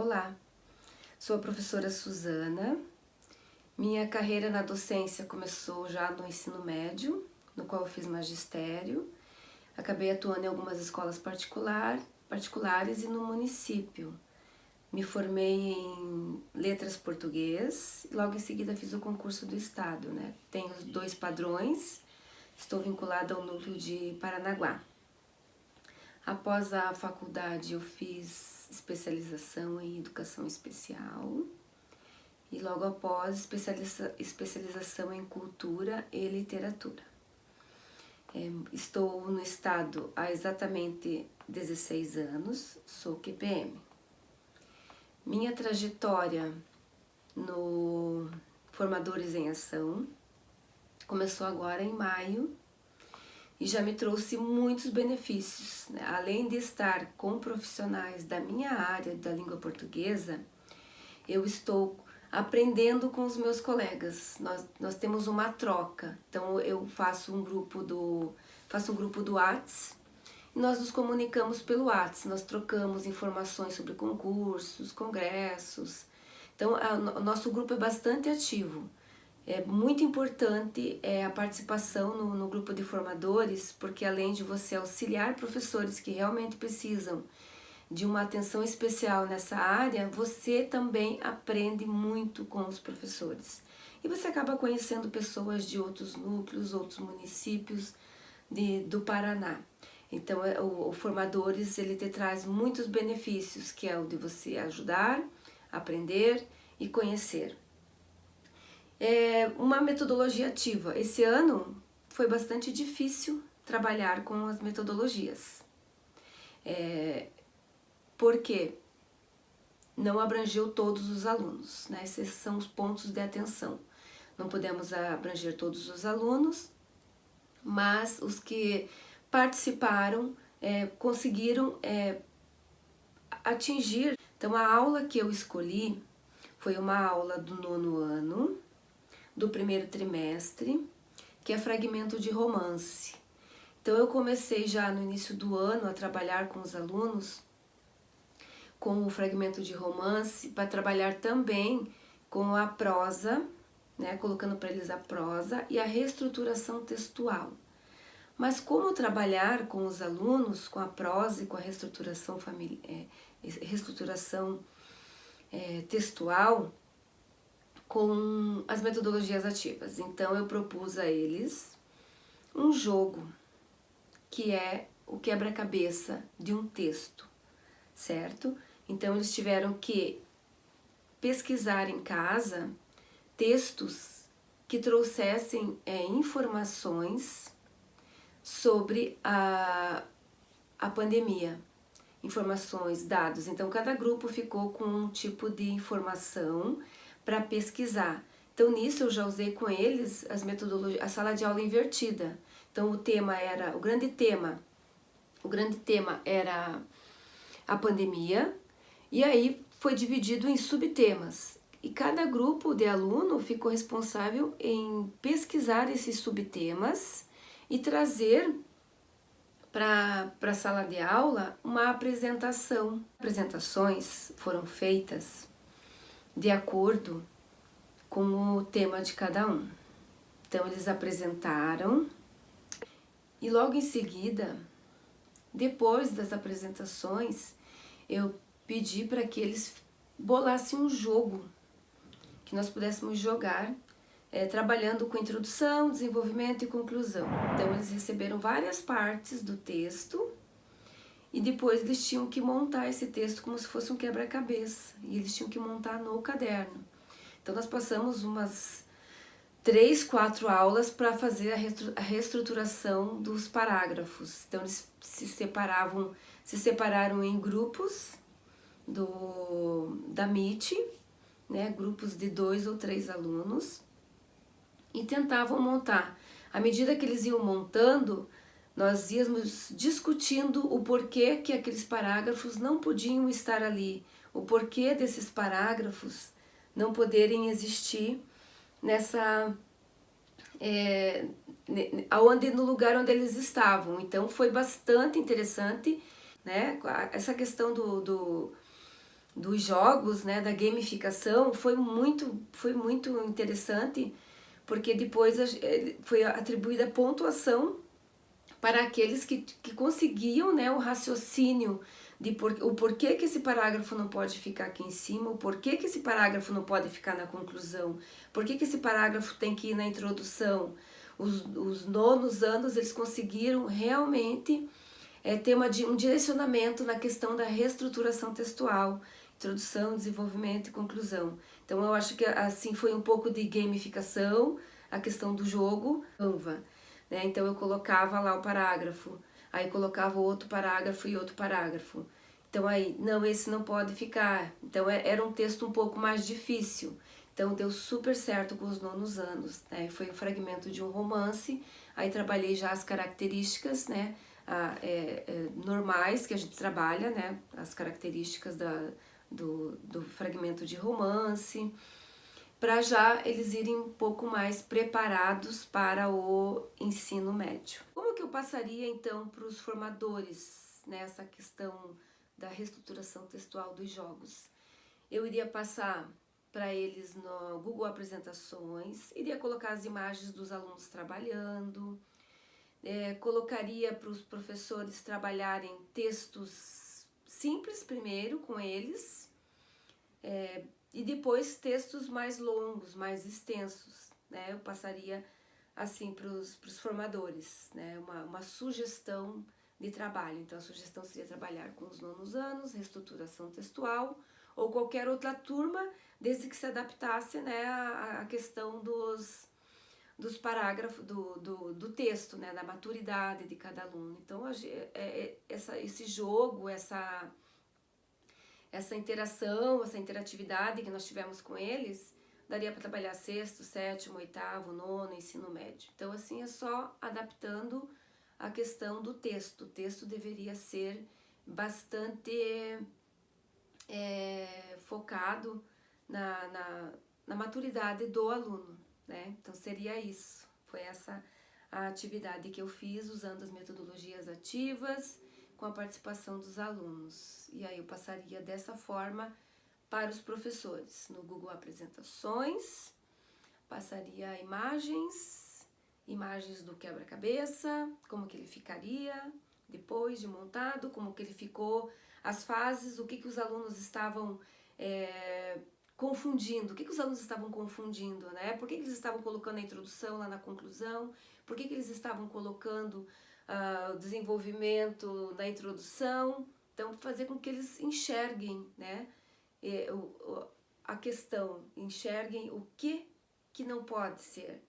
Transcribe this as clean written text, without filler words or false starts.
Olá, sou a professora Suzana. Minha carreira na docência começou já no ensino médio, no qual eu fiz magistério. Acabei atuando em algumas escolas particulares e no município. Me formei em letras português e logo em seguida fiz o concurso do estado, né? Tenho os 2 padrões, estou vinculada ao núcleo de Paranaguá. Após a faculdade eu fiz especialização em educação especial e logo após especialização em cultura e literatura. Estou no estado há exatamente 16 anos, sou QPM. Minha trajetória no Formadores em Ação começou agora em maio e já me trouxe muitos benefícios, né? Além de estar com profissionais da minha área da língua portuguesa, eu estou aprendendo com os meus colegas. Nós temos uma troca, então eu faço um grupo do Whats e nós nos comunicamos pelo Whats, nós trocamos informações sobre concursos, congressos. Então o nosso grupo é bastante ativo. É muito importante a participação no grupo de formadores, porque além de você auxiliar professores que realmente precisam de uma atenção especial nessa área, você também aprende muito com os professores. E você acaba conhecendo pessoas de outros núcleos, outros municípios do Paraná. Então o Formadores ele te traz muitos benefícios, que é o de você ajudar, aprender e conhecer. Uma metodologia ativa. Esse ano foi bastante difícil trabalhar com as metodologias. Porque não abrangeu todos os alunos, né? Esses são os pontos de atenção. Não podemos abranger todos os alunos, mas os que participaram conseguiram atingir. Então a aula que eu escolhi foi uma aula do 9º ano, do 1º trimestre, que é fragmento de romance. Então eu comecei já no início do ano a trabalhar com os alunos com o fragmento de romance, para trabalhar também com a prosa, né, colocando para eles a prosa e a reestruturação textual. Mas como trabalhar com os alunos, com a prosa e com a reestruturação textual, com as metodologias ativas. Então eu propus a eles um jogo, que é o quebra-cabeça de um texto, certo? Então eles tiveram que pesquisar em casa textos que trouxessem informações sobre a pandemia, informações, dados. Então cada grupo ficou com um tipo de informação para pesquisar. Então nisso eu já usei com eles as metodologias, a sala de aula invertida. Então o grande tema era a pandemia, e aí foi dividido em subtemas. E cada grupo de aluno ficou responsável em pesquisar esses subtemas e trazer para a sala de aula uma apresentação. Apresentações foram feitas de acordo com o tema de cada um. Então eles apresentaram e logo em seguida, depois das apresentações, eu pedi para que eles bolassem um jogo que nós pudéssemos jogar, trabalhando com introdução, desenvolvimento e conclusão. Então eles receberam várias partes do texto e depois eles tinham que montar esse texto como se fosse um quebra-cabeça, e eles tinham que montar no caderno. Então nós passamos umas 3, 4 aulas para fazer a reestruturação dos parágrafos. Então eles se separaram em grupos da Meet, né, grupos de 2 ou 3 alunos, e tentavam montar. À medida que eles iam montando, nós íamos discutindo o porquê que aqueles parágrafos não podiam estar ali, o porquê desses parágrafos não poderem existir no lugar onde eles estavam. Então foi bastante interessante, né? Essa questão dos jogos, né, da gamificação, foi muito interessante, porque depois foi atribuída pontuação para aqueles que conseguiam, né, o raciocínio de o porquê que esse parágrafo não pode ficar aqui em cima, o porquê que esse parágrafo não pode ficar na conclusão, porquê que esse parágrafo tem que ir na introdução. Os nonos anos, eles conseguiram realmente ter um direcionamento na questão da reestruturação textual, introdução, desenvolvimento e conclusão. Então eu acho que assim foi um pouco de gamificação, a questão do jogo, Canva, né? Então eu colocava lá o parágrafo, aí colocava outro parágrafo e outro parágrafo. Então aí, não, esse não pode ficar. Então era um texto um pouco mais difícil. Então deu super certo com os nonos anos, né? Foi um fragmento de um romance, aí trabalhei já as características, né? Normais que a gente trabalha, né? As características do fragmento de romance, para já eles irem um pouco mais preparados para o ensino médio. Como que eu passaria então para os formadores nessa questão da reestruturação textual dos jogos? Eu iria passar para eles no Google Apresentações, iria colocar as imagens dos alunos trabalhando, colocaria para os professores trabalharem textos simples primeiro com eles, e depois textos mais longos, mais extensos, né? Eu passaria assim para os formadores, né? Uma sugestão de trabalho. Então a sugestão seria trabalhar com os nonos anos, reestruturação textual, ou qualquer outra turma, desde que se adaptasse, né, a questão dos parágrafos, do texto, né, da maturidade de cada aluno. Então esse jogo, essa interação, essa interatividade que nós tivemos com eles, daria para trabalhar sexto, sétimo, oitavo, nono, ensino médio. Então assim é só adaptando a questão do texto. O texto deveria ser bastante focado na maturidade do aluno, né? Então seria isso, foi essa a atividade que eu fiz usando as metodologias ativas com a participação dos alunos. E aí eu passaria dessa forma para os professores, no Google Apresentações, passaria imagens do quebra-cabeça, como que ele ficaria depois de montado, como que ele ficou, as fases, o que os alunos estavam confundindo, o que os alunos estavam confundindo, né? Por que eles estavam colocando a introdução lá na conclusão? Por que eles estavam colocando o desenvolvimento na introdução? Então, fazer com que eles enxerguem, né? A questão, enxerguem o que não pode ser,